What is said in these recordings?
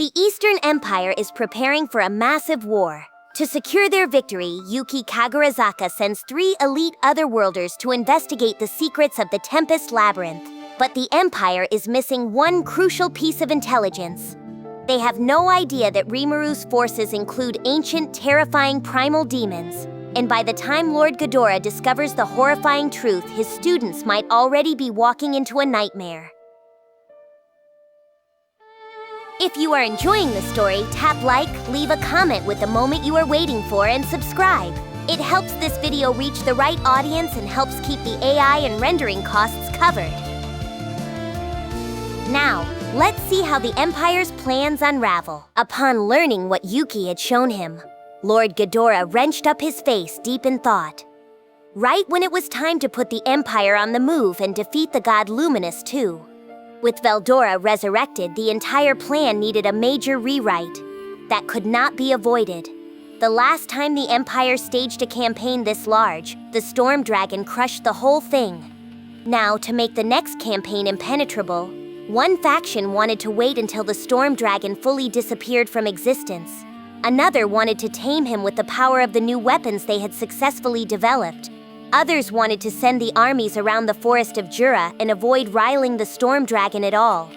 The Eastern Empire is preparing for a massive war. To secure their victory, Yuuki Kagurazaka sends 3 elite Otherworlders to investigate the secrets of the Tempest Labyrinth. But the Empire is missing one crucial piece of intelligence. They have no idea that Rimuru's forces include ancient, terrifying Primal Demons. And by the time Lord Gadora discovers the horrifying truth, his students might already be walking into a nightmare. If you are enjoying the story, tap like, leave a comment with the moment you are waiting for, and subscribe. It helps this video reach the right audience and helps keep the AI and rendering costs covered. Now, let's see how the Empire's plans unravel. Upon learning what Yuuki had shown him, Lord Gadora wrenched up his face deep in thought. Right when it was time to put the Empire on the move and defeat the god Luminous too. With Veldora resurrected, the entire plan needed a major rewrite that could not be avoided. The last time the Empire staged a campaign this large, the Storm Dragon crushed the whole thing. Now, to make the next campaign impenetrable, one faction wanted to wait until the Storm Dragon fully disappeared from existence. Another wanted to tame him with the power of the new weapons they had successfully developed. Others wanted to send the armies around the forest of Jura and avoid riling the Storm Dragon at all.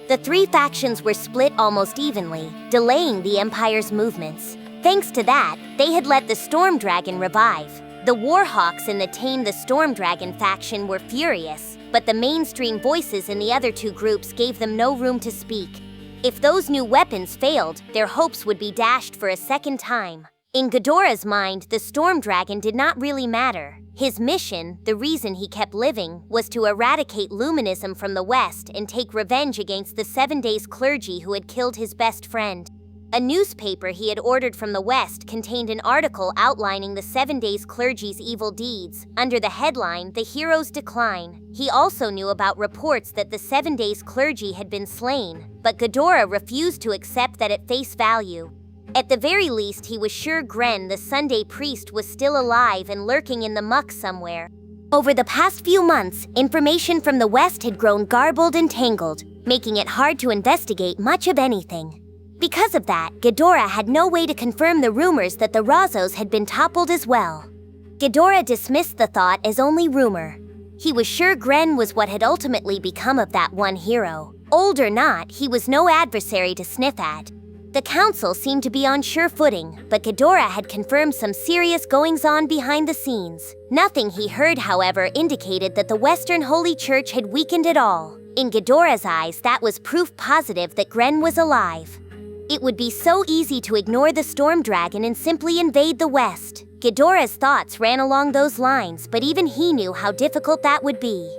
The 3 factions were split almost evenly, delaying the Empire's movements. Thanks to that, they had let the Storm Dragon revive. The Warhawks in the Tame the Storm Dragon faction were furious, but the mainstream voices in the other 2 groups gave them no room to speak. If those new weapons failed, their hopes would be dashed for a second time. In Gadora's mind, the Storm Dragon did not really matter. His mission, the reason he kept living, was to eradicate Luminism from the West and take revenge against the 7 Days clergy who had killed his best friend. A newspaper he had ordered from the West contained an article outlining the 7 Days clergy's evil deeds. Under the headline, "The Hero's Decline," he also knew about reports that the 7 Days clergy had been slain, but Gadora refused to accept that at face value. At the very least, he was sure Gren, the Sunday priest, was still alive and lurking in the muck somewhere. Over the past few months, information from the West had grown garbled and tangled, making it hard to investigate much of anything. Because of that, Gadora had no way to confirm the rumors that the Rozzos had been toppled as well. Gadora dismissed the thought as only rumor. He was sure Gren was what had ultimately become of that one hero. Old or not, he was no adversary to sniff at. The council seemed to be on sure footing, but Gadora had confirmed some serious goings-on behind the scenes. Nothing he heard, however, indicated that the Western Holy Church had weakened at all. In Gadora's eyes, that was proof positive that Gren was alive. It would be so easy to ignore the Storm Dragon and simply invade the West. Gadora's thoughts ran along those lines, but even he knew how difficult that would be.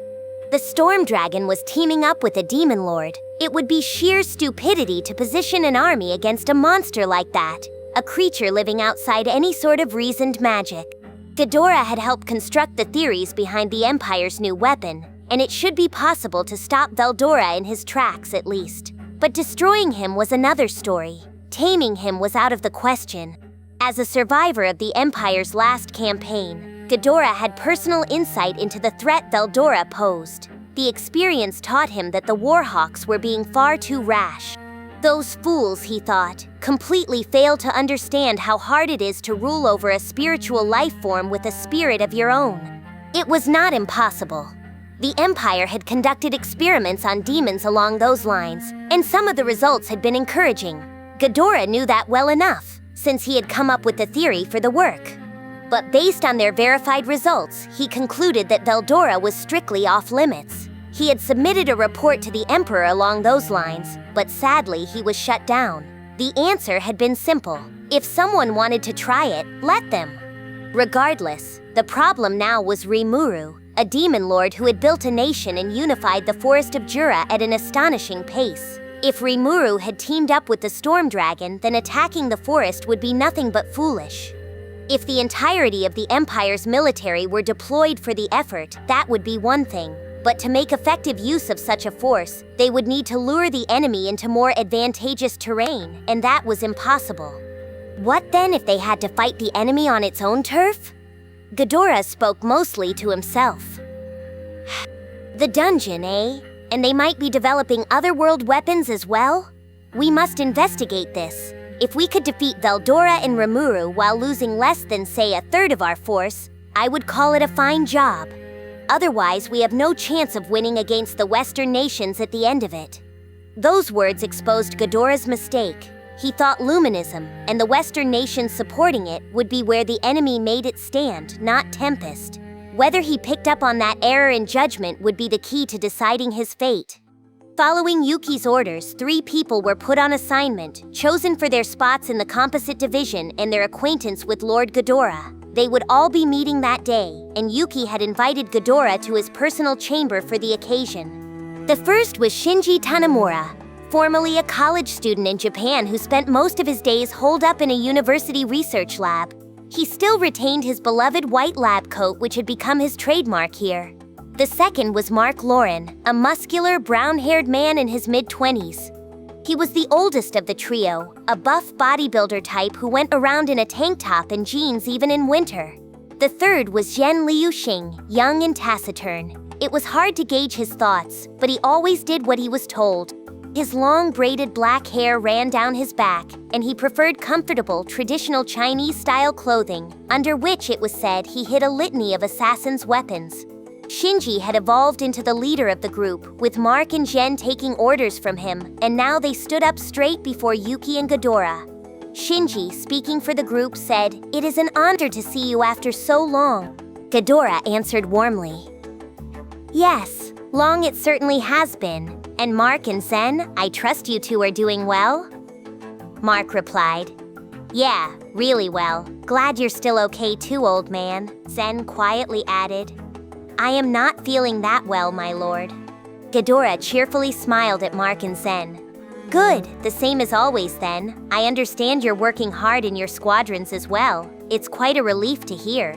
The Storm Dragon was teaming up with a Demon Lord. It would be sheer stupidity to position an army against a monster like that, a creature living outside any sort of reasoned magic. Gadora had helped construct the theories behind the Empire's new weapon, and it should be possible to stop Veldora in his tracks at least. But destroying him was another story. Taming him was out of the question. As a survivor of the Empire's last campaign, Gadora had personal insight into the threat Veldora posed. The experience taught him that the Warhawks were being far too rash. Those fools, he thought, completely failed to understand how hard it is to rule over a spiritual life form with a spirit of your own. It was not impossible. The Empire had conducted experiments on demons along those lines, and some of the results had been encouraging. Gadora knew that well enough, since he had come up with the theory for the work. But based on their verified results, he concluded that Veldora was strictly off-limits. He had submitted a report to the Emperor along those lines, but sadly he was shut down. The answer had been simple. If someone wanted to try it, let them. Regardless, the problem now was Rimuru, a demon lord who had built a nation and unified the forest of Jura at an astonishing pace. If Rimuru had teamed up with the Storm Dragon, then attacking the forest would be nothing but foolish. If the entirety of the Empire's military were deployed for the effort, that would be one thing. But to make effective use of such a force, they would need to lure the enemy into more advantageous terrain, and that was impossible. What then if they had to fight the enemy on its own turf? Gadora spoke mostly to himself. The dungeon, eh? And they might be developing otherworld weapons as well? We must investigate this. If we could defeat Veldora and Rimuru while losing less than, say, a third of our force, I would call it a fine job. Otherwise, we have no chance of winning against the Western nations at the end of it." Those words exposed Gadora's mistake. He thought Luminism, and the Western nations supporting it, would be where the enemy made its stand, not Tempest. Whether he picked up on that error in judgment would be the key to deciding his fate. Following Yuuki's orders, 3 people were put on assignment, chosen for their spots in the Composite Division and their acquaintance with Lord Gadora. They would all be meeting that day, and Yuuki had invited Gadora to his personal chamber for the occasion. The first was Shinji Tanemura, formerly a college student in Japan who spent most of his days holed up in a university research lab. He still retained his beloved white lab coat, which had become his trademark here. The second was Marc, a muscular, brown-haired man in his mid-20s. He was the oldest of the trio, a buff bodybuilder type who went around in a tank top and jeans even in winter. The third was Zhen Liuxing, young and taciturn. It was hard to gauge his thoughts, but he always did what he was told. His long braided black hair ran down his back, and he preferred comfortable, traditional Chinese-style clothing, under which it was said he hid a litany of assassin's weapons. Shinji had evolved into the leader of the group, with Marc and Zhen taking orders from him, and now they stood up straight before Yuuki and Gadora. Shinji, speaking for the group, said, "It is an honor to see you after so long." Gadora answered warmly, "Yes, long it certainly has been. And Marc and Zhen, I trust you two are doing well?" Marc replied, "Yeah, really well. Glad you're still okay too, old man," Zhen quietly added. "I am not feeling that well, my lord." Gadora cheerfully smiled at Marc and Zhen. "Good, the same as always then. I understand you're working hard in your squadrons as well. It's quite a relief to hear."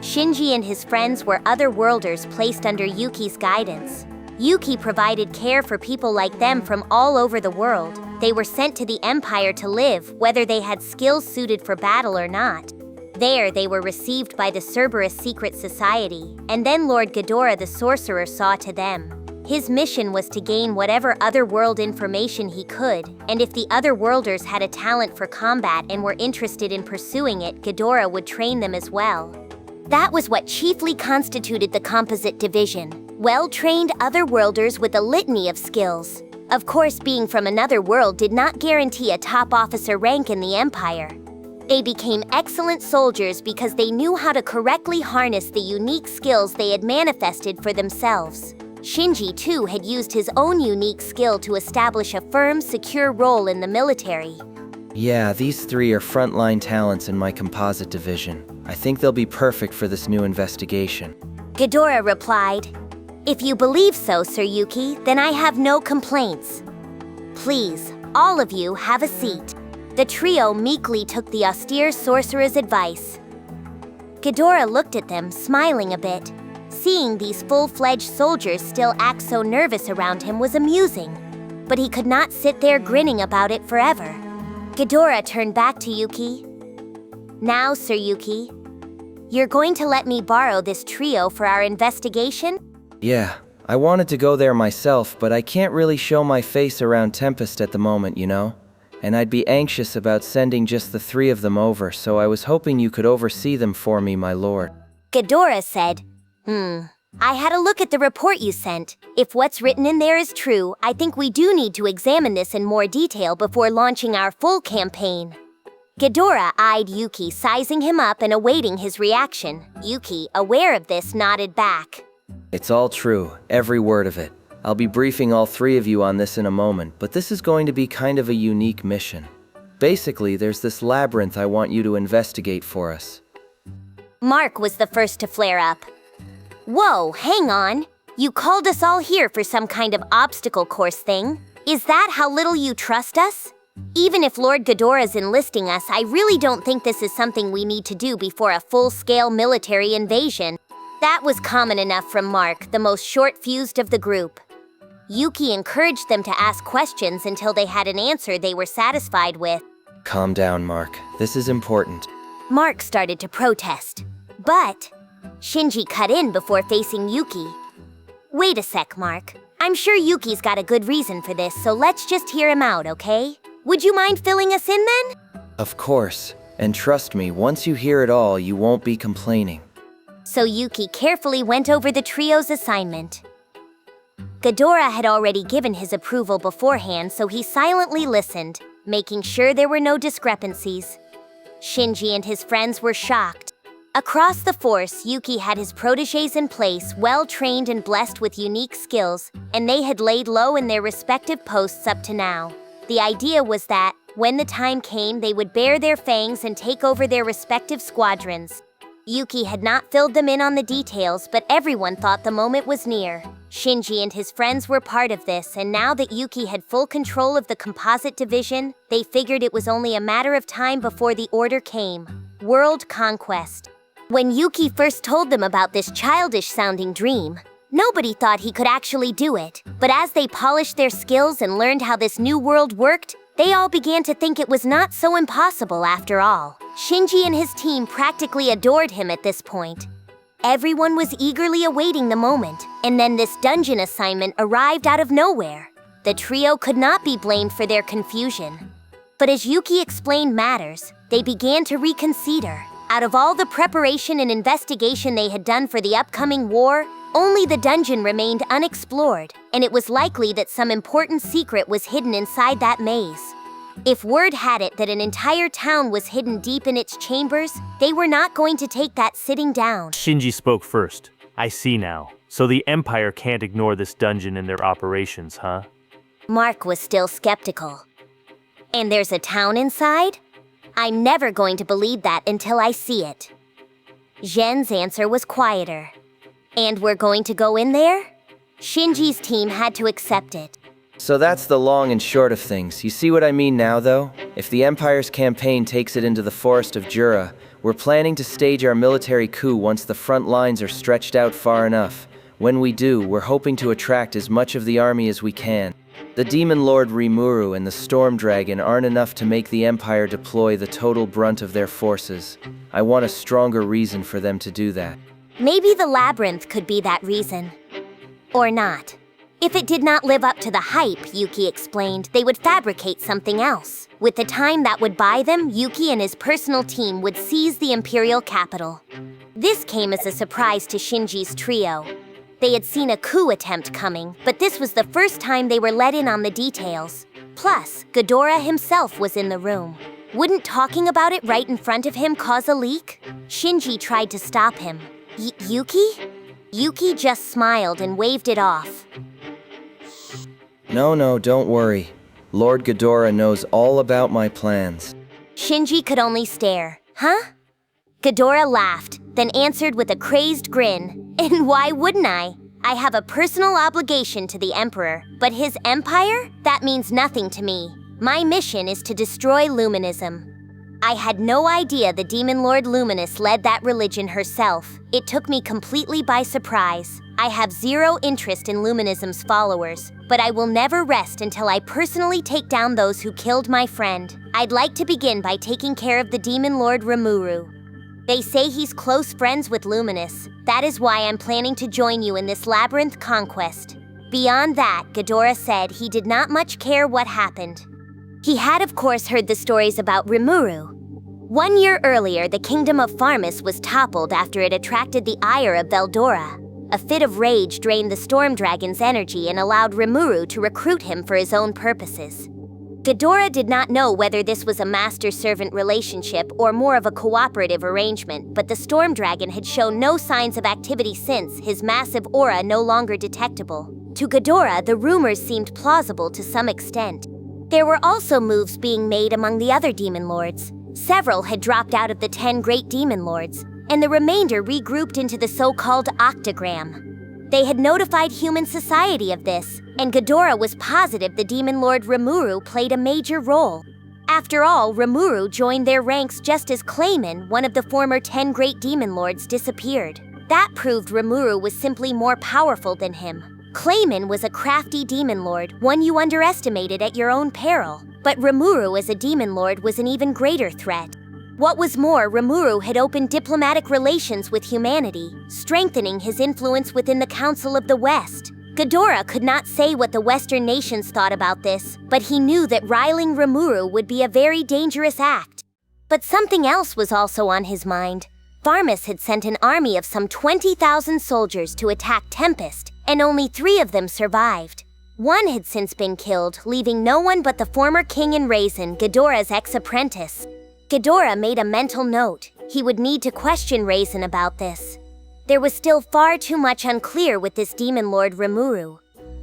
Shinji and his friends were other worlders placed under Yuuki's guidance. Yuuki provided care for people like them from all over the world. They were sent to the Empire to live, whether they had skills suited for battle or not. There, they were received by the Cerberus secret society, and then Lord Gadora the Sorcerer saw to them. His mission was to gain whatever otherworld information he could, and if the otherworlders had a talent for combat and were interested in pursuing it, Gadora would train them as well. That was what chiefly constituted the Composite Division. Well-trained otherworlders with a litany of skills. Of course, being from another world did not guarantee a top officer rank in the Empire. They became excellent soldiers because they knew how to correctly harness the unique skills they had manifested for themselves. Shinji, too, had used his own unique skill to establish a firm, secure role in the military. Yeah, these 3 are frontline talents in my composite division. I think they'll be perfect for this new investigation. Gadora replied, "If you believe so, Sir Yuuki, then I have no complaints. Please, all of you have a seat." The trio meekly took the austere sorcerer's advice. Gadora looked at them, smiling a bit. Seeing these full-fledged soldiers still act so nervous around him was amusing, but he could not sit there grinning about it forever. Gadora turned back to Yuuki. "Now, Sir Yuuki, you're going to let me borrow this trio for our investigation?" Yeah, I wanted to go there myself, but I can't really show my face around Tempest at the moment, you know? And I'd be anxious about sending just the 3 of them over, so I was hoping you could oversee them for me, my lord. Gadora said, I had a look at the report you sent. If what's written in there is true, I think we do need to examine this in more detail before launching our full campaign." Gadora eyed Yuuki, sizing him up and awaiting his reaction. Yuuki, aware of this, nodded back. It's all true, every word of it. I'll be briefing all 3 of you on this in a moment, but this is going to be kind of a unique mission. Basically, there's this labyrinth I want you to investigate for us. Marc was the first to flare up. "Whoa, hang on. You called us all here for some kind of obstacle course thing? Is that how little you trust us? Even if Lord Gadora's enlisting us, I really don't think this is something we need to do before a full-scale military invasion." That was common enough from Marc, the most short-fused of the group. Yuuki encouraged them to ask questions until they had an answer they were satisfied with. Calm down, Marc. This is important. Marc started to protest. But Shinji cut in before facing Yuuki. "Wait a sec, Marc. I'm sure Yuki's got a good reason for this, so let's just hear him out, okay? Would you mind filling us in then? Of course, and trust me, once you hear it all, you won't be complaining. So Yuki carefully went over the trio's assignment. Gadora had already given his approval beforehand, so he silently listened, making sure there were no discrepancies. Shinji and his friends were shocked. Across the force, Yuki had his protégés in place, well-trained and blessed with unique skills, and they had laid low in their respective posts up to now. The idea was that, when the time came, they would bare their fangs and take over their respective squadrons. Yuki had not filled them in on the details, but everyone thought the moment was near. Shinji and his friends were part of this, and now that Yuki had full control of the composite division, they figured it was only a matter of time before the order came. World Conquest. When Yuki first told them about this childish-sounding dream, nobody thought he could actually do it. But as they polished their skills and learned how this new world worked, they all began to think it was not so impossible after all. Shinji and his team practically adored him at this point. Everyone was eagerly awaiting the moment, and then this dungeon assignment arrived out of nowhere. The trio could not be blamed for their confusion. But as Yuki explained matters, they began to reconsider. Out of all the preparation and investigation they had done for the upcoming war, only the dungeon remained unexplored, and it was likely that some important secret was hidden inside that maze. If word had it that an entire town was hidden deep in its chambers, they were not going to take that sitting down. Shinji spoke first. I see now. So the Empire can't ignore this dungeon in their operations, huh? Marc was still skeptical. And there's a town inside? I'm never going to believe that until I see it. Zhen's answer was quieter. And we're going to go in there? Shinji's team had to accept it. So that's the long and short of things. You see what I mean now, though? If the Empire's campaign takes it into the forest of Jura, we're planning to stage our military coup once the front lines are stretched out far enough. When we do, we're hoping to attract as much of the army as we can. The Demon Lord Rimuru and the Storm Dragon aren't enough to make the Empire deploy the total brunt of their forces. I want a stronger reason for them to do that. Maybe the Labyrinth could be that reason. Or not. If it did not live up to the hype, Yuki explained, they would fabricate something else. With the time that would buy them, Yuki and his personal team would seize the Imperial capital. This came as a surprise to Shinji's trio. They had seen a coup attempt coming, but this was the first time they were let in on the details. Plus, Gadora himself was in the room. Wouldn't talking about it right in front of him cause a leak? Shinji tried to stop him. Yuki? Yuki just smiled and waved it off. No, don't worry. Lord Gadora knows all about my plans. Shinji could only stare. Huh? Gadora laughed, then answered with a crazed grin. And why wouldn't I? I have a personal obligation to the Emperor, but his empire? That means nothing to me. My mission is to destroy Luminism. I had no idea the Demon Lord Luminous led that religion herself. It took me completely by surprise. I have zero interest in Luminism's followers, but I will never rest until I personally take down those who killed my friend. I'd like to begin by taking care of the Demon Lord Rimuru. They say he's close friends with Luminous. That is why I'm planning to join you in this Labyrinth conquest. Beyond that, Gadora said he did not much care what happened. He had, of course, heard the stories about Rimuru. 1 year earlier, the kingdom of Farminus was toppled after it attracted the ire of Veldora. A fit of rage drained the Storm Dragon's energy and allowed Rimuru to recruit him for his own purposes. Gadora did not know whether this was a master-servant relationship or more of a cooperative arrangement, but the Storm Dragon had shown no signs of activity since, his massive aura no longer detectable. To Gadora, the rumors seemed plausible to some extent. There were also moves being made among the other demon lords. Several had dropped out of the 10 great demon lords, and the remainder regrouped into the so-called octagram. They had notified human society of this, and Gadora was positive the demon lord Rimuru played a major role. After all, Rimuru joined their ranks just as Clayman, one of the former 10 great demon lords, disappeared. That proved Rimuru was simply more powerful than him. Clayman was a crafty demon lord, one you underestimated at your own peril. But Rimuru as a demon lord was an even greater threat. What was more, Rimuru had opened diplomatic relations with humanity, strengthening his influence within the Council of the West. Gadora could not say what the Western nations thought about this, but he knew that riling Rimuru would be a very dangerous act. But something else was also on his mind. Farminus had sent an army of some 20,000 soldiers to attack Tempest, and only 3 of them survived. One had since been killed, leaving no one but the former king in Razen, Gadora's ex-apprentice. Gadora made a mental note. He would need to question Razen about this. There was still far too much unclear with this demon lord Rimuru.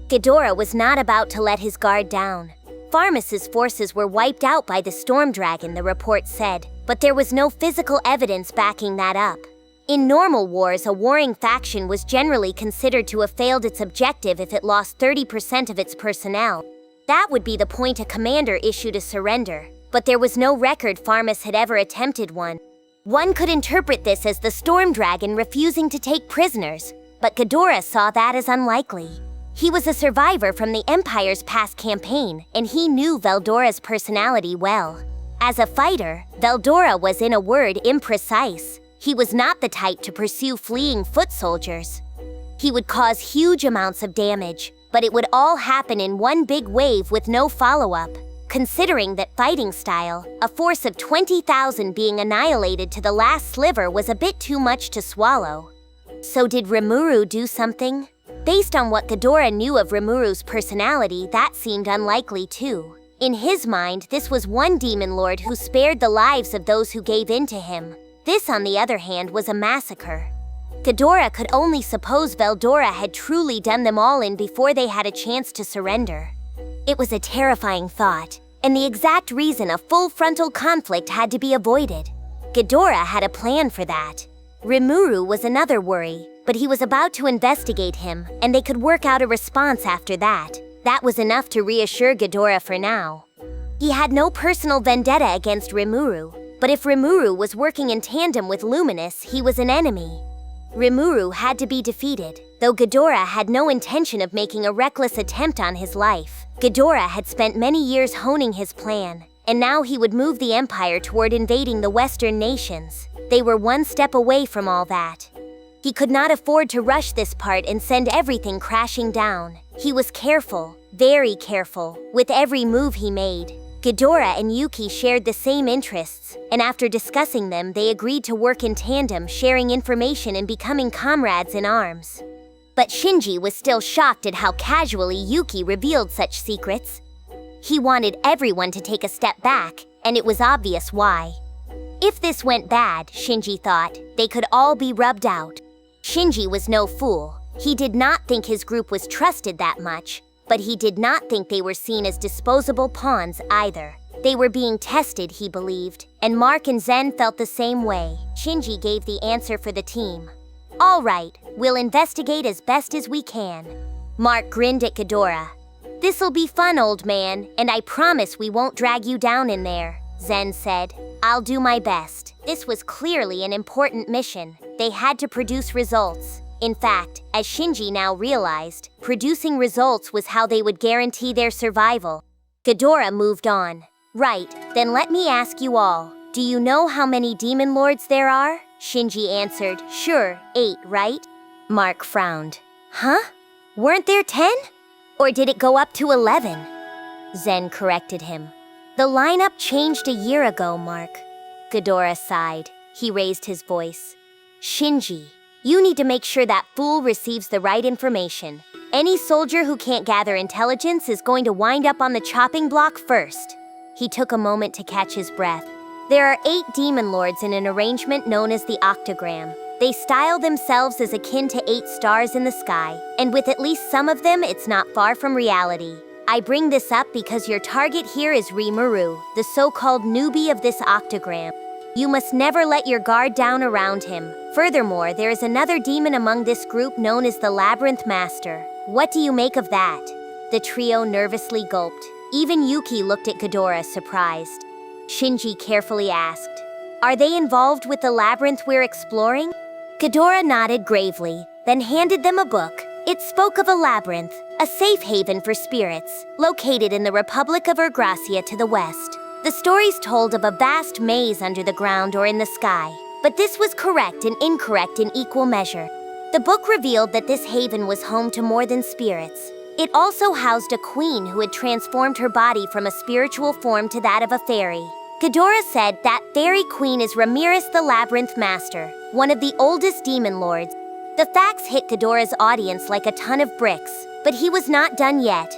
Gadora was not about to let his guard down. Farminus's forces were wiped out by the storm dragon, the report said, but there was no physical evidence backing that up. In normal wars, a warring faction was generally considered to have failed its objective if it lost 30% of its personnel. That would be the point a commander issued a surrender, but there was no record Farminus had ever attempted one. One could interpret this as the storm dragon refusing to take prisoners, but Gadora saw that as unlikely. He was a survivor from the Empire's past campaign, and he knew Veldora's personality well. As a fighter, Veldora was, in a word, imprecise. He was not the type to pursue fleeing foot soldiers. He would cause huge amounts of damage, but it would all happen in one big wave with no follow-up. Considering that fighting style, a force of 20,000 being annihilated to the last sliver was a bit too much to swallow. So did Rimuru do something? Based on what Gadora knew of Rimuru's personality, that seemed unlikely too. In his mind, this was one demon lord who spared the lives of those who gave in to him. This, on the other hand, was a massacre. Gadora could only suppose Veldora had truly done them all in before they had a chance to surrender. It was a terrifying thought, and the exact reason a full frontal conflict had to be avoided. Gadora had a plan for that. Rimuru was another worry, but he was about to investigate him, and they could work out a response after that. That was enough to reassure Gadora for now. He had no personal vendetta against Rimuru, but if Rimuru was working in tandem with Luminous, he was an enemy. Rimuru had to be defeated, though Gadora had no intention of making a reckless attempt on his life. Gadora had spent many years honing his plan, and now he would move the Empire toward invading the Western nations. They were one step away from all that. He could not afford to rush this part and send everything crashing down. He was careful, very careful, with every move he made. Gadora and Yuuki shared the same interests, and after discussing them, they agreed to work in tandem, sharing information and becoming comrades in arms. But Shinji was still shocked at how casually Yuuki revealed such secrets. He wanted everyone to take a step back, and it was obvious why. If this went bad, Shinji thought, they could all be rubbed out. Shinji was no fool. He did not think his group was trusted that much, but he did not think they were seen as disposable pawns either. They were being tested, he believed, and Marc and Zhen felt the same way. Shinji gave the answer for the team. "All right, we'll investigate as best as we can." Marc grinned at Gadora. "This'll be fun, old man, and I promise we won't drag you down in there," Zhen said. "I'll do my best." This was clearly an important mission. They had to produce results. In fact, as Shinji now realized, producing results was how they would guarantee their survival. Gadora moved on. "Right, then let me ask you all, do you know how many demon lords there are?" Shinji answered, "Sure, 8, right?" Marc frowned. "Huh? Weren't there 10? Or did it go up to 11? Zhen corrected him. "The lineup changed a year ago, Marc." Gadora sighed. He raised his voice. "Shinji, you need to make sure that fool receives the right information. Any soldier who can't gather intelligence is going to wind up on the chopping block first." He took a moment to catch his breath. There are 8 demon lords in an arrangement known as the octagram. They style themselves as akin to 8 stars in the sky, and with at least some of them, it's not far from reality. I bring this up because your target here is Rimuru, the so-called newbie of this octagram. You must never let your guard down around him. Furthermore, there is another demon among this group known as the Labyrinth Master. What do you make of that? The trio nervously gulped. Even Yuuki looked at Gadora, surprised. Shinji carefully asked, "Are they involved with the labyrinth we're exploring?" Gadora nodded gravely, then handed them a book. It spoke of a labyrinth, a safe haven for spirits, located in the Republic of Ergracia to the west. The stories told of a vast maze under the ground or in the sky, but this was correct and incorrect in equal measure. The book revealed that this haven was home to more than spirits. It also housed a queen who had transformed her body from a spiritual form to that of a fairy. Gadora said that fairy queen is Ramiris the Labyrinth Master, one of the oldest demon lords. The facts hit Gadora's audience like a ton of bricks, but he was not done yet.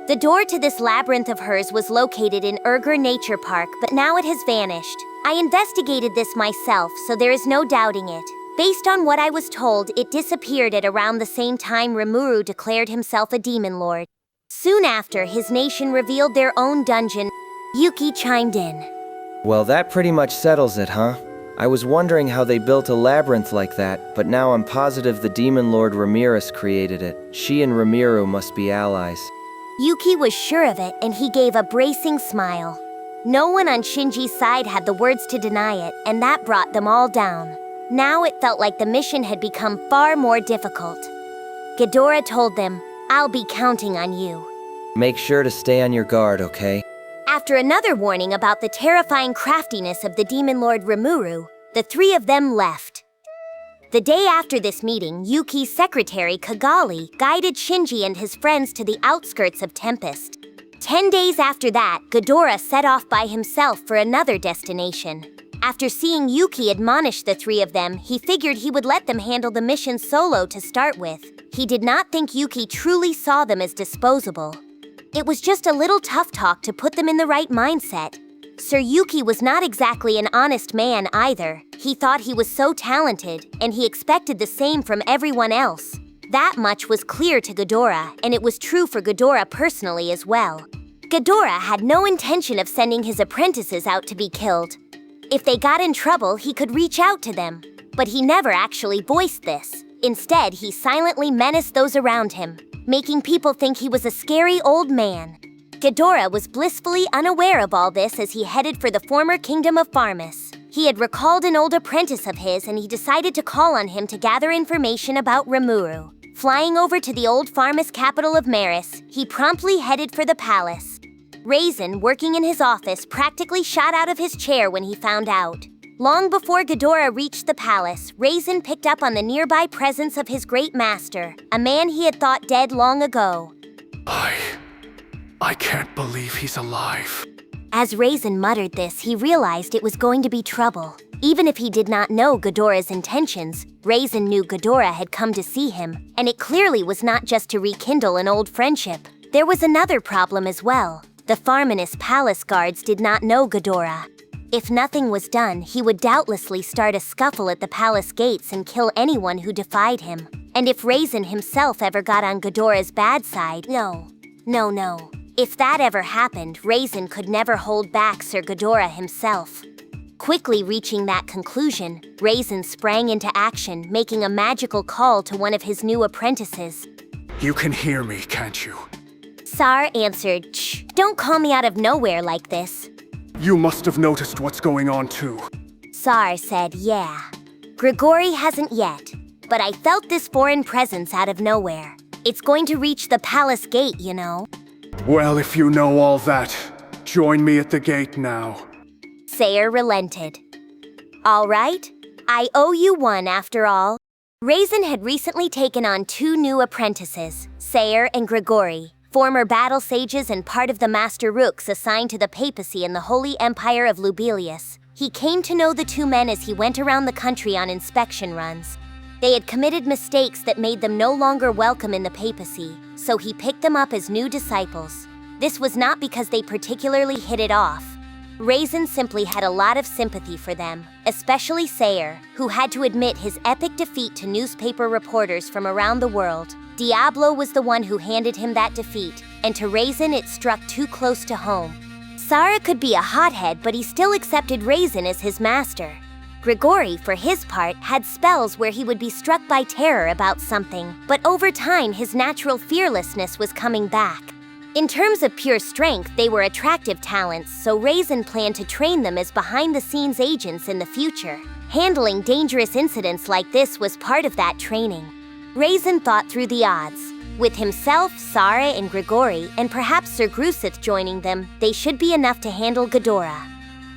The door to this labyrinth of hers was located in Urgur Nature Park, but now it has vanished. I investigated this myself, so there is no doubting it. Based on what I was told, it disappeared at around the same time Rimuru declared himself a demon lord. Soon after, his nation revealed their own dungeon. Yuuki chimed in. Well, that pretty much settles it, huh? I was wondering how they built a labyrinth like that, but now I'm positive the demon lord Ramiris created it. She and Rimuru must be allies. Yuuki was sure of it, and he gave a bracing smile. No one on Shinji's side had the words to deny it, and that brought them all down. Now it felt like the mission had become far more difficult. Gadora told them, "I'll be counting on you." Make sure to stay on your guard, okay? After another warning about the terrifying craftiness of the demon lord Rimuru, the three of them left. The day after this meeting, Yuuki's secretary Kagali guided Shinji and his friends to the outskirts of Tempest. 10 days after that, Gadora set off by himself for another destination. After seeing Yuuki admonish the three of them, he figured he would let them handle the mission solo to start with. He did not think Yuuki truly saw them as disposable. It was just a little tough talk to put them in the right mindset. Sir Yuuki was not exactly an honest man either. He thought he was so talented, and he expected the same from everyone else. That much was clear to Gadora, and it was true for Gadora personally as well. Gadora had no intention of sending his apprentices out to be killed. If they got in trouble, he could reach out to them. But he never actually voiced this. Instead, he silently menaced those around him, making people think he was a scary old man. Gadora was blissfully unaware of all this as he headed for the former kingdom of Farminus. He had recalled an old apprentice of his, and he decided to call on him to gather information about Rimuru. Flying over to the old Farminus capital of Maris, he promptly headed for the palace. Razen, working in his office, practically shot out of his chair when he found out. Long before Gadora reached the palace, Razen picked up on the nearby presence of his great master, a man he had thought dead long ago. I can't believe he's alive. As Razen muttered this, he realized it was going to be trouble. Even if he did not know Gadora's intentions, Razen knew Gadora had come to see him, and it clearly was not just to rekindle an old friendship. There was another problem as well. The Farminus palace guards did not know Gadora. If nothing was done, he would doubtlessly start a scuffle at the palace gates and kill anyone who defied him. And if Razen himself ever got on Gadora's bad side, no. If that ever happened, Razen could never hold back Sir Gadora himself. Quickly reaching that conclusion, Razen sprang into action, making a magical call to one of his new apprentices. You can hear me, can't you? Saare answered, "Shh, don't call me out of nowhere like this." You must have noticed what's going on too. Saare said, "Yeah. Grigori hasn't yet, but I felt this foreign presence out of nowhere. It's going to reach the palace gate, you know." Well, if you know all that, join me at the gate now. Saare relented. "All right, I owe you one after all." Razen had recently taken on 2 new apprentices, Saare and Grigori, former battle sages and part of the Master Rooks assigned to the papacy in the Holy Empire of Lubelius. He came to know the 2 men as he went around the country on inspection runs. They had committed mistakes that made them no longer welcome in the papacy, so he picked them up as new disciples. This was not because they particularly hit it off. Razen simply had a lot of sympathy for them, especially Saare, who had to admit his epic defeat to newspaper reporters from around the world. Diablo was the one who handed him that defeat, and to Razen it struck too close to home. Saare could be a hothead, but he still accepted Razen as his master. Grigori, for his part, had spells where he would be struck by terror about something, but over time his natural fearlessness was coming back. In terms of pure strength, they were attractive talents, so Razen planned to train them as behind-the-scenes agents in the future. Handling dangerous incidents like this was part of that training. Razen thought through the odds. With himself, Saare, and Grigori, and perhaps Sir Grusith joining them, they should be enough to handle Gadora.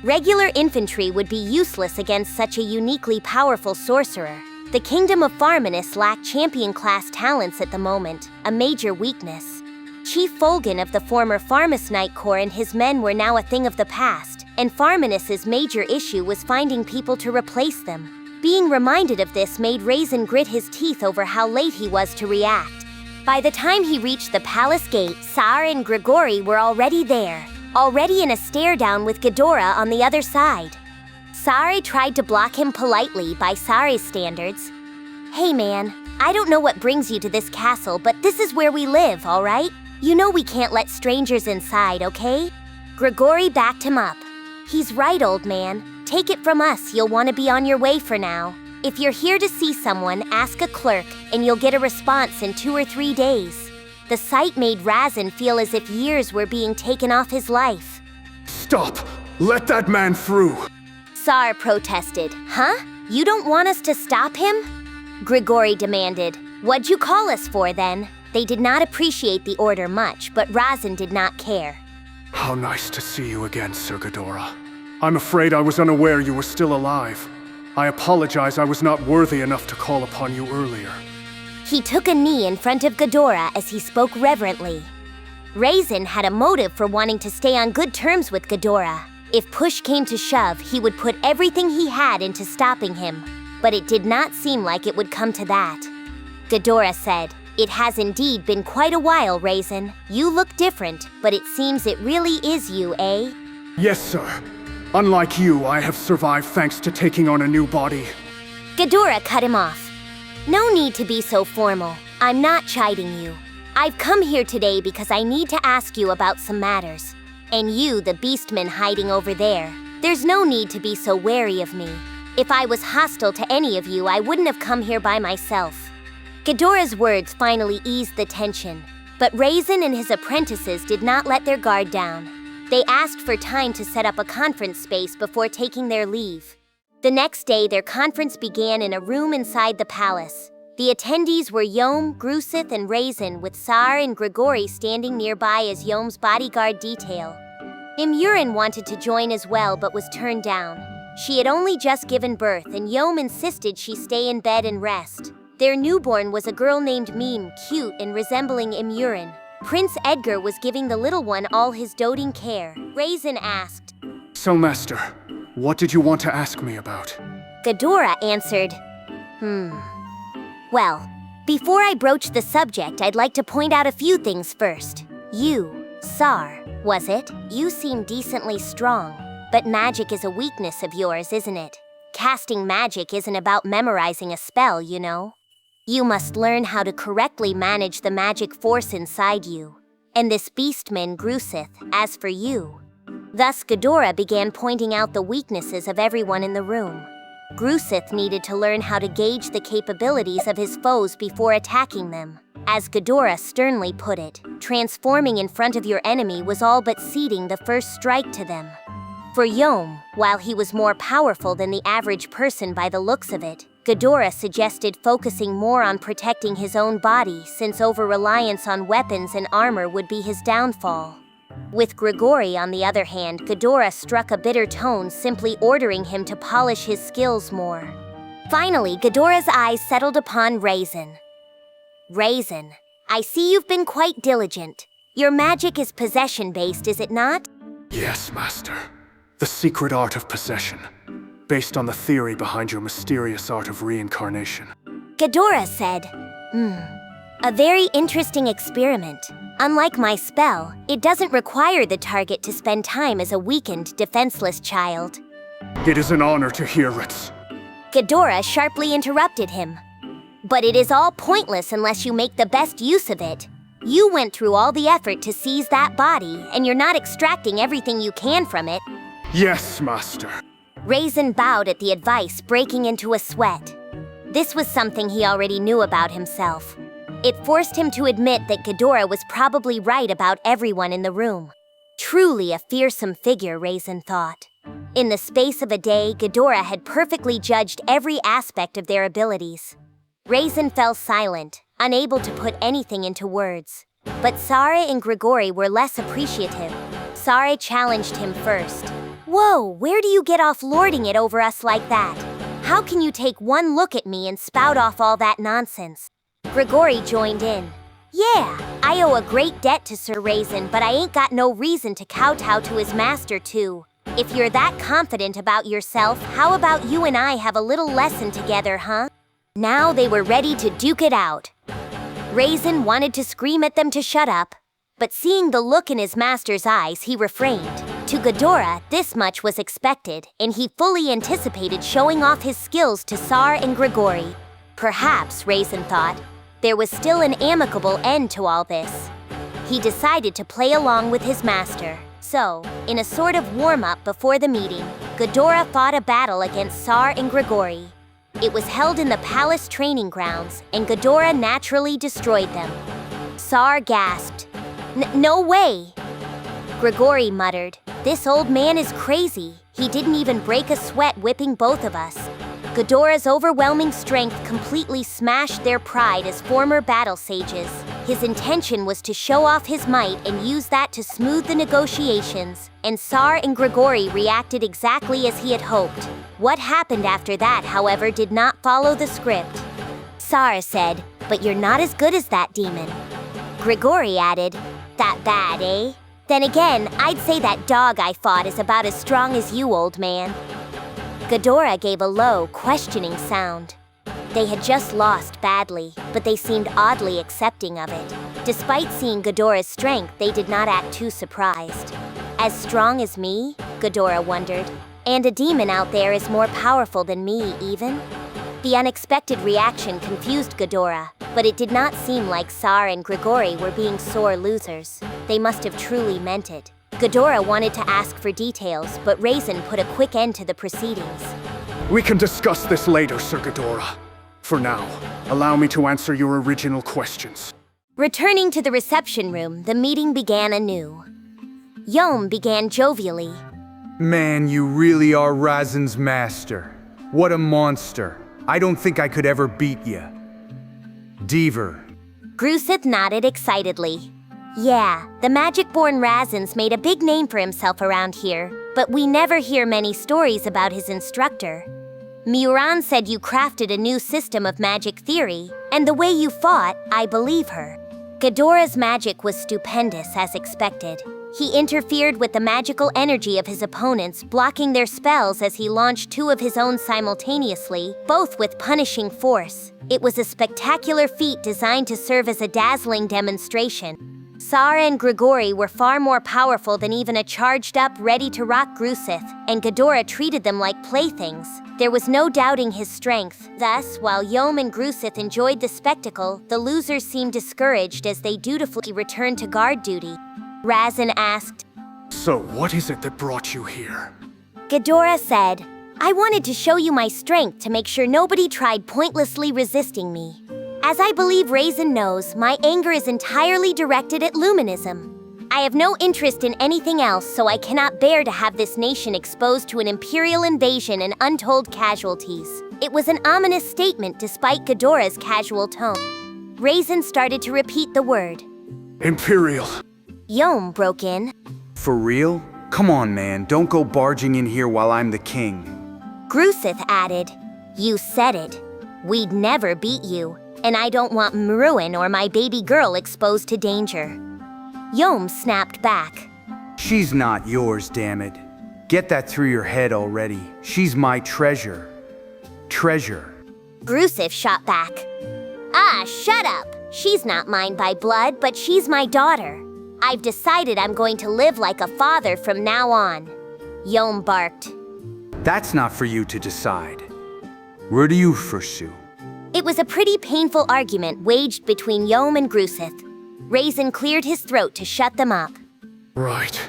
Regular infantry would be useless against such a uniquely powerful sorcerer. The kingdom of Farminus lacked champion-class talents at the moment, a major weakness. Chief Fulgen of the former Farmus Knight Corps and his men were now a thing of the past, and Farminus's major issue was finding people to replace them. Being reminded of this made Razen grit his teeth over how late he was to react. By the time he reached the palace gate, Saare and Grigori were already there, already in a stare-down with Gadora on the other side. Saare tried to block him politely by Saare's standards. "Hey man, I don't know what brings you to this castle, but this is where we live, alright? You know we can't let strangers inside, okay?" Grigori backed him up. "He's right, old man. Take it from us, you'll want to be on your way for now. If you're here to see someone, ask a clerk, and you'll get a response in 2 or 3 days." The sight made Razen feel as if years were being taken off his life. Stop! Let that man through! Saare protested. "Huh? You don't want us to stop him?" Grigori demanded. "What'd you call us for, then?" They did not appreciate the order much, but Razen did not care. How nice to see you again, Sir Gadora. I'm afraid I was unaware you were still alive. I apologize I was not worthy enough to call upon you earlier. He took a knee in front of Gadora as he spoke reverently. Razen had a motive for wanting to stay on good terms with Gadora. If push came to shove, he would put everything he had into stopping him. But it did not seem like it would come to that. Gadora said, "It has indeed been quite a while, Razen. You look different, but it seems it really is you, eh?" Yes, sir. Unlike you, I have survived thanks to taking on a new body. Gadora cut him off. "No need to be so formal. I'm not chiding you. I've come here today because I need to ask you about some matters. And you, the beastman hiding over there, there's no need to be so wary of me. If I was hostile to any of you, I wouldn't have come here by myself." Gadora's words finally eased the tension, but Razen and his apprentices did not let their guard down. They asked for time to set up a conference space before taking their leave. The next day, their conference began in a room inside the palace. The attendees were Yohm, Grusith, and Razen, with Saare and Grigori standing nearby as Yohm's bodyguard detail. Imurin wanted to join as well but was turned down. She had only just given birth, and Yohm insisted she stay in bed and rest. Their newborn was a girl named Meme, cute and resembling Imurin. Prince Edgar was giving the little one all his doting care. Razen asked, So, Master, what did you want to ask me about? Gadora answered, Well, before I broach the subject, I'd like to point out a few things first. You, Saare, was it? You seem decently strong, but magic is a weakness of yours, isn't it? Casting magic isn't about memorizing a spell, you know. You must learn how to correctly manage the magic force inside you. And this beastman Grusith, as for you. Thus Gadora began pointing out the weaknesses of everyone in the room. Grusith needed to learn how to gauge the capabilities of his foes before attacking them. As Gadora sternly put it, transforming in front of your enemy was all but ceding the first strike to them. For Yohm, while he was more powerful than the average person by the looks of it, Gadora suggested focusing more on protecting his own body since over-reliance on weapons and armor would be his downfall. With Grigori, on the other hand, Gadora struck a bitter tone, simply ordering him to polish his skills more. Finally, Gadora's eyes settled upon Razen. Razen, I see you've been quite diligent. Your magic is possession-based, is it not? Yes, Master. The secret art of possession, based on the theory behind your mysterious art of reincarnation. Gadora said, A very interesting experiment. Unlike my spell, it doesn't require the target to spend time as a weakened, defenseless child. It is an honor to hear it. Gadora sharply interrupted him. But it is all pointless unless you make the best use of it. You went through all the effort to seize that body, and you're not extracting everything you can from it. Yes, Master. Razen bowed at the advice, breaking into a sweat. This was something he already knew about himself. It forced him to admit that Gadora was probably right about everyone in the room. Truly a fearsome figure, Razen thought. In the space of a day, Gadora had perfectly judged every aspect of their abilities. Razen fell silent, unable to put anything into words. But Saare and Grigori were less appreciative. Saare challenged him first. Whoa, where do you get off lording it over us like that? How can you take one look at me and spout off all that nonsense? Grigori joined in. Yeah, I owe a great debt to Sir Razen, but I ain't got no reason to kowtow to his master too. If you're that confident about yourself, how about you and I have a little lesson together, huh? Now they were ready to duke it out. Razen wanted to scream at them to shut up, but seeing the look in his master's eyes, he refrained. To Gadora, this much was expected, and he fully anticipated showing off his skills to Saare and Grigori. Perhaps, Razen thought, there was still an amicable end to all this. He decided to play along with his master. So, in a sort of warm-up before the meeting, Gadora fought a battle against Saare and Grigori. It was held in the palace training grounds, and Gadora naturally destroyed them. Saare gasped, "No way!" Grigori muttered, "This old man is crazy. He didn't even break a sweat whipping both of us." Gadora's overwhelming strength completely smashed their pride as former battle sages. His intention was to show off his might and use that to smooth the negotiations, and Saare and Grigori reacted exactly as he had hoped. What happened after that, however, did not follow the script. Saare said, "But you're not as good as that demon." Grigori added, "That bad, eh? Then again, I'd say that dog I fought is about as strong as you, old man." Gadora gave a low, questioning sound. They had just lost badly, but they seemed oddly accepting of it. Despite seeing Gadora's strength, they did not act too surprised. As strong as me? Gadora wondered. And a demon out there is more powerful than me, even? The unexpected reaction confused Gadora, but it did not seem like Saare and Grigori were being sore losers. They must have truly meant it. Gadora wanted to ask for details, but Razen put a quick end to the proceedings. We can discuss this later, Sir Gadora. For now, allow me to answer your original questions. Returning to the reception room, the meeting began anew. Yohm began jovially. Man, you really are Razen's master. What a monster. I don't think I could ever beat you. Deaver. Grusith nodded excitedly. Yeah, the magic-born Razen's made a big name for himself around here, but we never hear many stories about his instructor. Muran said you crafted a new system of magic theory, and the way you fought, I believe her. Gadora's magic was stupendous as expected. He interfered with the magical energy of his opponents, blocking their spells as he launched two of his own simultaneously, both with punishing force. It was a spectacular feat designed to serve as a dazzling demonstration. Saare and Grigori were far more powerful than even a charged-up, ready-to-rock Grusith, and Gadora treated them like playthings. There was no doubting his strength. Thus, while Yohm and Grusith enjoyed the spectacle, the losers seemed discouraged as they dutifully returned to guard duty. Razen asked, So what is it that brought you here? Gadora said, I wanted to show you my strength to make sure nobody tried pointlessly resisting me. As I believe Razen knows, my anger is entirely directed at Luminism. I have no interest in anything else, so I cannot bear to have this nation exposed to an imperial invasion and untold casualties. It was an ominous statement despite Gadora's casual tone. Razen started to repeat the word. Imperial. Yohm broke in. For real? Come on, man, don't go barging in here while I'm the king. Grusith added, You said it. We'd never beat you, and I don't want Mruin or my baby girl exposed to danger. Yohm snapped back. She's not yours, damn it. Get that through your head already. She's my treasure. Treasure. Grusith shot back. Ah, shut up! She's not mine by blood, but she's my daughter. I've decided I'm going to live like a father from now on. Yohm barked. That's not for you to decide. Where do you pursue? It was a pretty painful argument waged between Yohm and Grusith. Razen cleared his throat to shut them up. Right.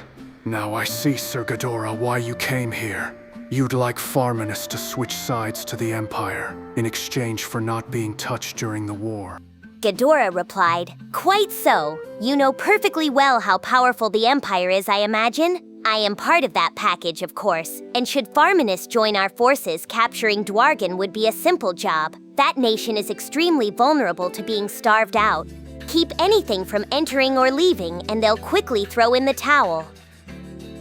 Now I see, Sir Gadora, why you came here. You'd like Farminus to switch sides to the Empire, in exchange for not being touched during the war. Gadora replied, Quite so. You know perfectly well how powerful the Empire is, I imagine. I am part of that package, of course, and should Farminus join our forces, capturing Dwargen would be a simple job. That nation is extremely vulnerable to being starved out. Keep anything from entering or leaving, and they'll quickly throw in the towel.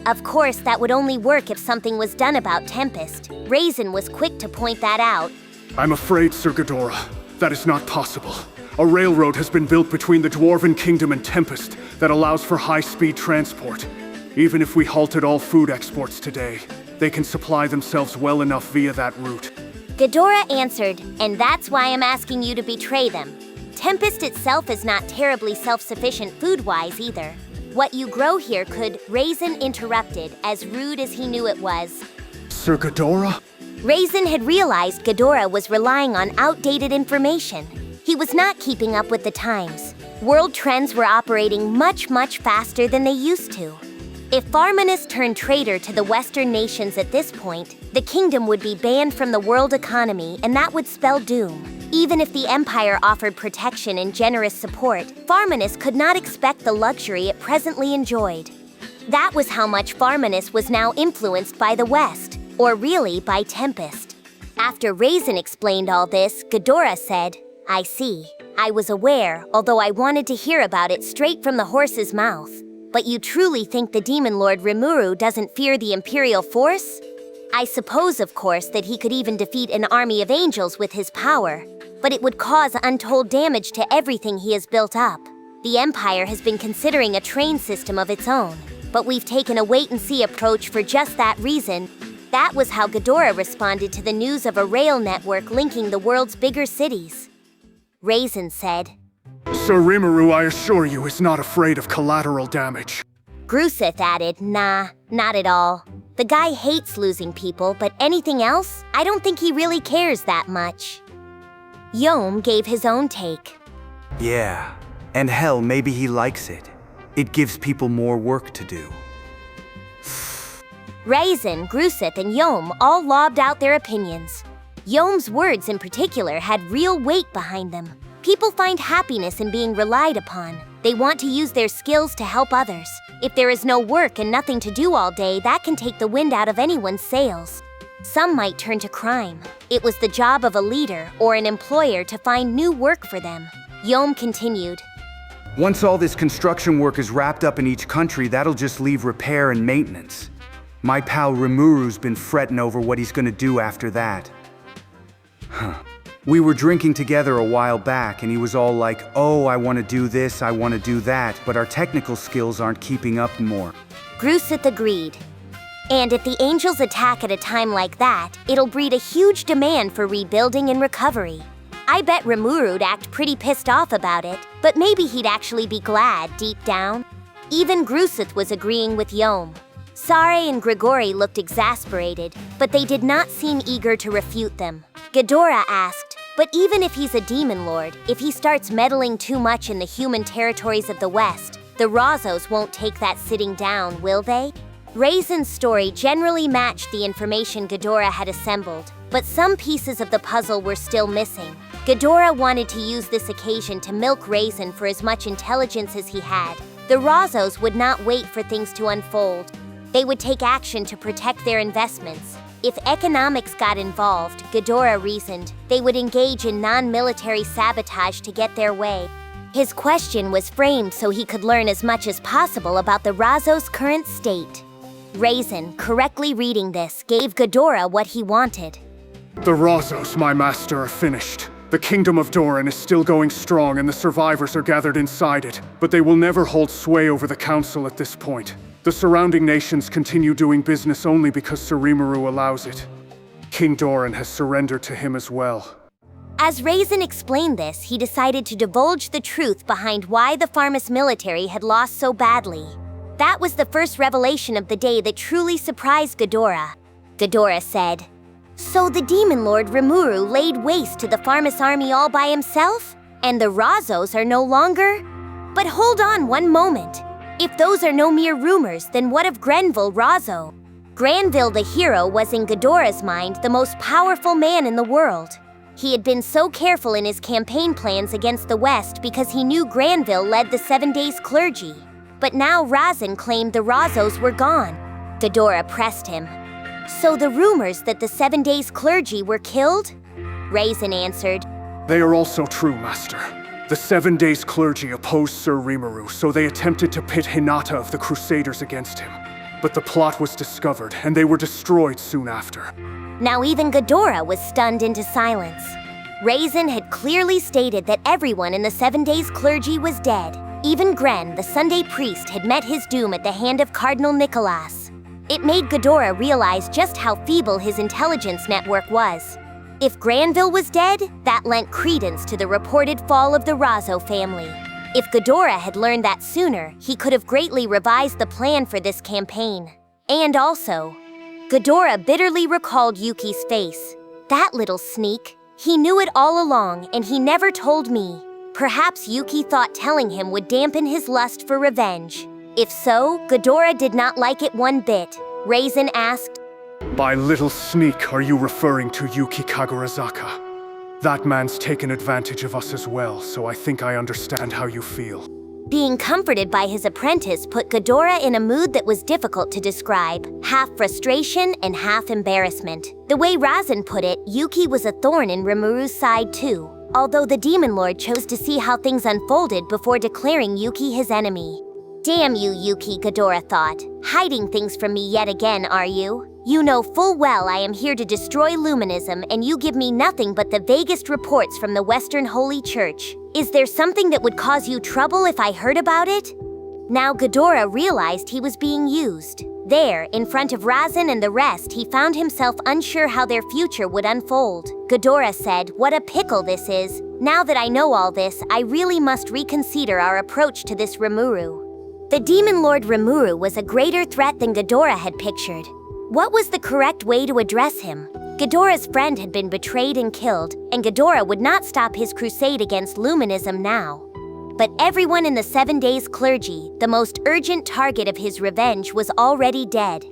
Of course, that would only work if something was done about Tempest. Razen was quick to point that out. I'm afraid, Sir Gadora, that is not possible. A railroad has been built between the Dwarven Kingdom and Tempest that allows for high-speed transport. Even if we halted all food exports today, they can supply themselves well enough via that route. Gadora answered, and that's why I'm asking you to betray them. Tempest itself is not terribly self-sufficient food-wise either. What you grow here could, Razen interrupted, as rude as he knew it was. Sir Gadora? Razen had realized Gadora was relying on outdated information. He was not keeping up with the times. World trends were operating much faster than they used to. If Farminus turned traitor to the Western nations at this point, the kingdom would be banned from the world economy, and that would spell doom. Even if the Empire offered protection and generous support, Farminus could not expect the luxury it presently enjoyed. That was how much Farminus was now influenced by the West, or really by Tempest. After Razen explained all this, Gadora said, I see. I was aware, although I wanted to hear about it straight from the horse's mouth. But you truly think the Demon Lord Rimuru doesn't fear the Imperial force? I suppose, of course, that he could even defeat an army of angels with his power, but it would cause untold damage to everything he has built up. The Empire has been considering a train system of its own, but we've taken a wait-and-see approach for just that reason. That was how Gadora responded to the news of a rail network linking the world's bigger cities. Razen said, Sir Rimuru, I assure you, is not afraid of collateral damage. Grusith added, Nah, not at all. The guy hates losing people, but anything else? I don't think he really cares that much. Yohm gave his own take. Yeah, and hell, maybe he likes it. It gives people more work to do. Razen, Grusith, and Yohm all lobbed out their opinions. Yohm's words in particular had real weight behind them. People find happiness in being relied upon. They want to use their skills to help others. If there is no work and nothing to do all day, that can take the wind out of anyone's sails. Some might turn to crime. It was the job of a leader or an employer to find new work for them. Yohm continued. Once all this construction work is wrapped up in each country, that'll just leave repair and maintenance. My pal Rimuru's been fretting over what he's gonna do after that. We were drinking together a while back, and he was all like, oh, I want to do this, I want to do that, but our technical skills aren't keeping up more. Grusith agreed. And if the angels attack at a time like that, it'll breed a huge demand for rebuilding and recovery. I bet Rimuru'd act pretty pissed off about it, but maybe he'd actually be glad deep down. Even Grusith was agreeing with Yohm. Saare and Grigori looked exasperated, but they did not seem eager to refute them. Gadora asked, but even if he's a demon lord, if he starts meddling too much in the human territories of the West, the Rozzos won't take that sitting down, will they? Razen's story generally matched the information Gadora had assembled, but some pieces of the puzzle were still missing. Gadora wanted to use this occasion to milk Razen for as much intelligence as he had. The Rozzos would not wait for things to unfold. They would take action to protect their investments. If economics got involved, Gadora reasoned, they would engage in non-military sabotage to get their way. His question was framed so he could learn as much as possible about the Rozzos' current state. Razen, correctly reading this, gave Gadora what he wanted. The Rozzos, my master, are finished. The kingdom of Doran is still going strong and the survivors are gathered inside it, but they will never hold sway over the council at this point. The surrounding nations continue doing business only because Sir Rimuru allows it. King Doran has surrendered to him as well. As Razen explained this, he decided to divulge the truth behind why the Farminus military had lost so badly. That was the first revelation of the day that truly surprised Gadora. Gadora said, So the Demon Lord Rimuru laid waste to the Farminus army all by himself? And the Rozzos are no longer? But hold on one moment. If those are no mere rumors, then what of Grenville Rozzo? Granville the hero was in Gadora's mind the most powerful man in the world. He had been so careful in his campaign plans against the West because he knew Granville led the 7 Days clergy. But now Razen claimed the Rozzos were gone. Gadora pressed him. So the rumors that the 7 Days clergy were killed? Razen answered, They are also true, Master. The 7 Days clergy opposed Sir Rimuru, so they attempted to pit Hinata of the Crusaders against him. but the plot was discovered, and they were destroyed soon after. Now even Gadora was stunned into silence. Razen had clearly stated that everyone in the 7 Days clergy was dead. Even Gren, the Sunday priest, had met his doom at the hand of Cardinal Nicholas. It made Gadora realize just how feeble his intelligence network was. If Granville was dead, that lent credence to the reported fall of the Rozzos family. If Gadora had learned that sooner, he could have greatly revised the plan for this campaign. And also, Gadora bitterly recalled Yuki's face. That little sneak. He knew it all along, and he never told me. Perhaps Yuki thought telling him would dampen his lust for revenge. If so, Gadora did not like it one bit. Razen asked, By little sneak, are you referring to Yuki Kagurazaka? That man's taken advantage of us as well, so I think I understand how you feel. Being comforted by his apprentice put Gadora in a mood that was difficult to describe, half frustration and half embarrassment. The way Razen put it, Yuki was a thorn in Rimuru's side too, although the Demon Lord chose to see how things unfolded before declaring Yuki his enemy. Damn you, Yuki, Gadora thought. Hiding things from me yet again, are you? You know full well I am here to destroy Luminism, and you give me nothing but the vaguest reports from the Western Holy Church. Is there something that would cause you trouble if I heard about it? Now Gadora realized he was being used. There, in front of Razen and the rest, he found himself unsure how their future would unfold. Gadora said, What a pickle this is. Now that I know all this, I really must reconsider our approach to this Rimuru. The Demon Lord Rimuru was a greater threat than Gadora had pictured. What was the correct way to address him? Gadora's friend had been betrayed and killed, and Gadora would not stop his crusade against Luminism now. But everyone in the 7 Days clergy, the most urgent target of his revenge, was already dead.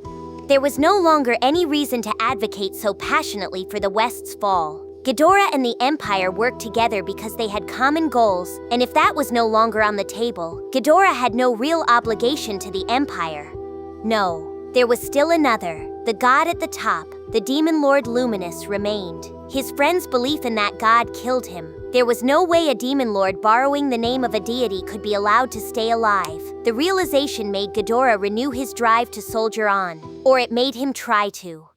There was no longer any reason to advocate so passionately for the West's fall. Gadora and the Empire worked together because they had common goals, and if that was no longer on the table, Gadora had no real obligation to the Empire. No. There was still another. The god at the top, the Demon Lord Luminous, remained. His friend's belief in that god killed him. There was no way a Demon Lord borrowing the name of a deity could be allowed to stay alive. The realization made Gadora renew his drive to soldier on, or it made him try to.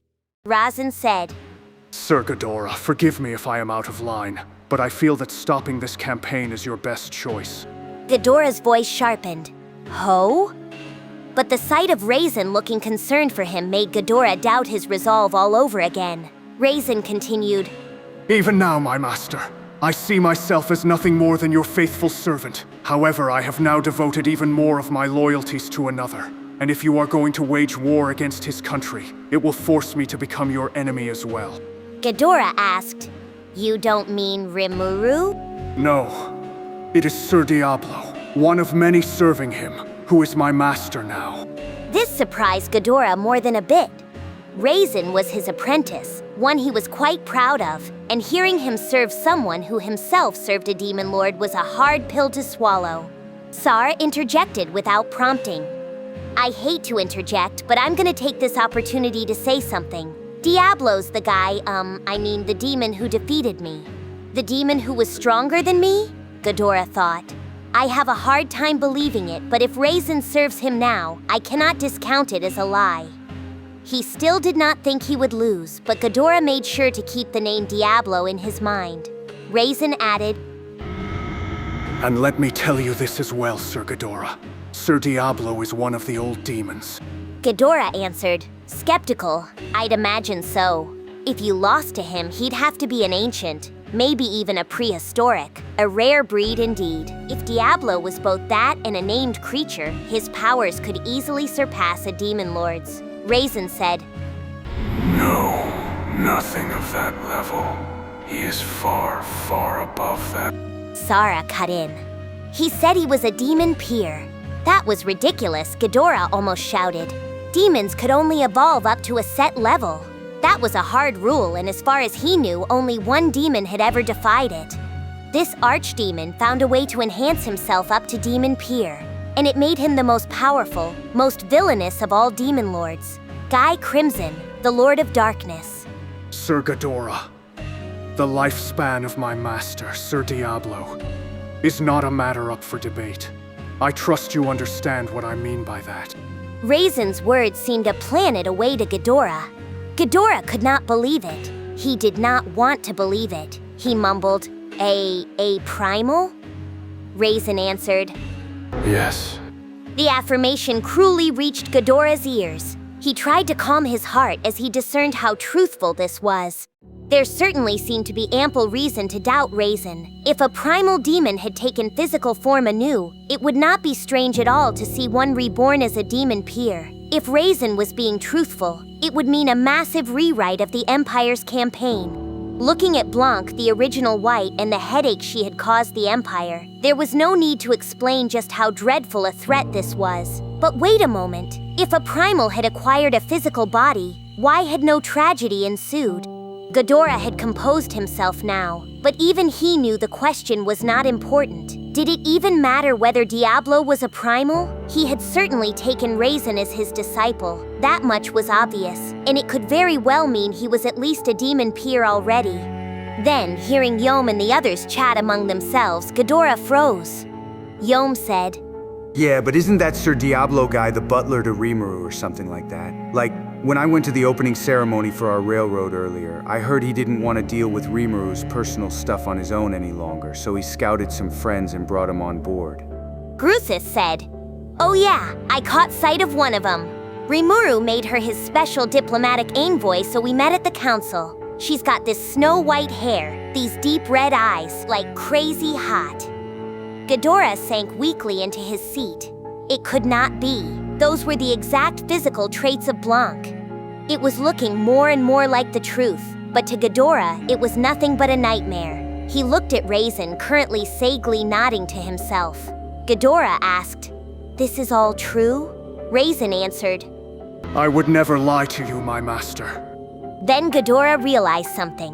Razen said, Sir Gadora, forgive me if I am out of line, but I feel that stopping this campaign is your best choice. Gadora's voice sharpened. Ho? But the sight of Razen looking concerned for him made Gadora doubt his resolve all over again. Razen continued, Even now, my master, I see myself as nothing more than your faithful servant. However, I have now devoted even more of my loyalties to another. And if you are going to wage war against his country, it will force me to become your enemy as well. Gadora asked, You don't mean Rimuru? No, it is Sir Diablo, one of many serving him, who is my master now. This surprised Gadora more than a bit. Razen was his apprentice, one he was quite proud of, and hearing him serve someone who himself served a demon lord was a hard pill to swallow. Saare interjected without prompting. I hate to interject, but I'm gonna take this opportunity to say something. Diablo's the guy, the demon who defeated me. The demon who was stronger than me? Gadora thought. I have a hard time believing it, but if Razen serves him now, I cannot discount it as a lie. He still did not think he would lose, but Gadora made sure to keep the name Diablo in his mind. Razen added, And let me tell you this as well, Sir Gadora. Sir Diablo is one of the old demons. Gadora answered, skeptical. I'd imagine so. If you lost to him, he'd have to be an ancient, maybe even a prehistoric, a rare breed indeed. If Diablo was both that and a named creature, his powers could easily surpass a demon lord's. Razen said, No, nothing of that level. He is far, far above that. Saare cut in. He said he was a demon peer. That was ridiculous, Gadora almost shouted. Demons could only evolve up to a set level. That was a hard rule, and as far as he knew, only one demon had ever defied it. This archdemon found a way to enhance himself up to demon peer, and it made him the most powerful, most villainous of all demon lords. Guy Crimson, the Lord of Darkness. Sir Gadora, the lifespan of my master, Sir Diablo, is not a matter up for debate. I trust you understand what I mean by that. Razen's words seemed a planet away to Gadora. Gadora could not believe it. He did not want to believe it. He mumbled, A primal? Razen answered, Yes. The affirmation cruelly reached Gadora's ears. He tried to calm his heart as he discerned how truthful this was. There certainly seemed to be ample reason to doubt Razen. If a primal demon had taken physical form anew, it would not be strange at all to see one reborn as a demon peer. If Razen was being truthful, it would mean a massive rewrite of the Empire's campaign. Looking at Blanc, the original White, and the headache she had caused the Empire, there was no need to explain just how dreadful a threat this was. But wait a moment. If a primal had acquired a physical body, why had no tragedy ensued? Gadora had composed himself now, but even he knew the question was not important. Did it even matter whether Diablo was a primal? He had certainly taken Razen as his disciple. That much was obvious, and it could very well mean he was at least a demon peer already. Then, hearing Yohm and the others chat among themselves, Gadora froze. Yohm said, Yeah, but isn't that Sir Diablo guy the butler to Rimuru or something like that? Like, when I went to the opening ceremony for our railroad earlier, I heard he didn't want to deal with Rimuru's personal stuff on his own any longer, so he scouted some friends and brought him on board. Rozzos said, Oh yeah, I caught sight of one of them. Rimuru made her his special diplomatic envoy, so we met at the council. She's got this snow-white hair, these deep red eyes, like crazy hot. Gadora sank weakly into his seat. It could not be. Those were the exact physical traits of Blanc. It was looking more and more like the truth, but to Gadora, it was nothing but a nightmare. He looked at Razen, currently sagely nodding to himself. Gadora asked, This is all true? Razen answered, I would never lie to you, my master. Then Gadora realized something.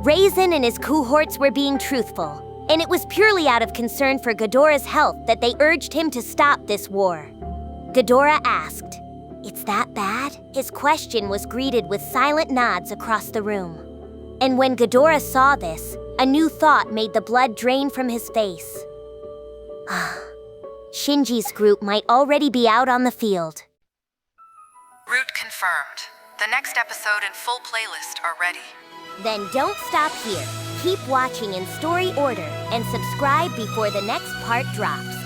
Razen and his cohorts were being truthful, and it was purely out of concern for Gadora's health that they urged him to stop this war. Gadora asked, It's that bad? His question was greeted with silent nods across the room. And when Gadora saw this, a new thought made the blood drain from his face. Shinji's group might already be out on the field. Route confirmed. The next episode and full playlist are ready. Then don't stop here. Keep watching in story order and subscribe before the next part drops.